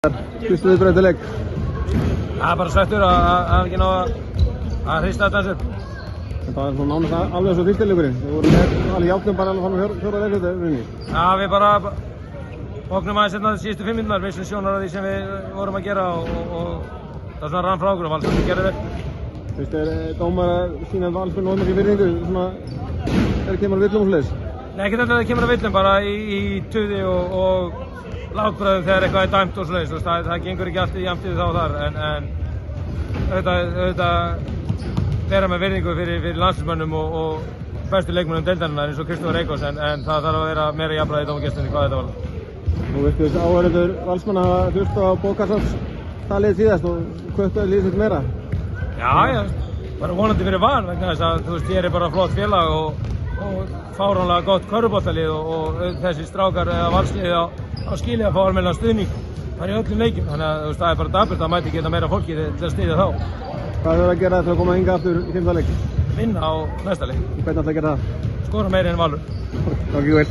Fyrstu viðbrögð til leik? Það bara sveittur að ekki ná að hrista þetta eins upp. Þetta var svona nánast alveg svo fyrsti leikurinn. Við vorum með alveg játnum bara alveg fram á fjóra leikluti. Já, við bara oknum aðeins hérna síðustu 5 mínútur, vissum sjónar af því sem við vorum að gera og það svona rann frá okkur og Valsmenn gerði vel. Finnst þér dómar að sýna Valsmenn og mikið virðingu svona þegar kemur að villum og svoleiðis? Nei, ekki þetta kemur að villum, bara í tuði og látbröðum þegar eitthvað er dæmt og svoleiðis. Það gengur ekki alltaf jafnt yfir þá og þar en auðvitað vera með virðingu fyrir landsliðsmönnum og bestu leikmönnum deildarinnar eins og Kristófer Eikos en það þarf að vera meira jafnræði í dómagestunni hvað þetta var. Nú veistu þessi áhörður Valsmenn hafa hlusta á Bókarsons talið síðast og kvöttaði liðið sitt meira. Já, bara vonandi fyrir van vegna þess að þú veist, ég er bara flott félag og fáránlega gott körfuboltalið og þessi strákar eða valsliðið á skilið að fá almennilegan stuðning bara í öllum leikjum. Þannig að þú veist, það er bara dapurt að mæti geta meira fólki til að styðja þá. Hvað þarf að gera til að koma hingað aftur í 5. leik? Vinna á næsta leik. Hvernig ætla að gera það? Skora meira en Valur. Takk vel.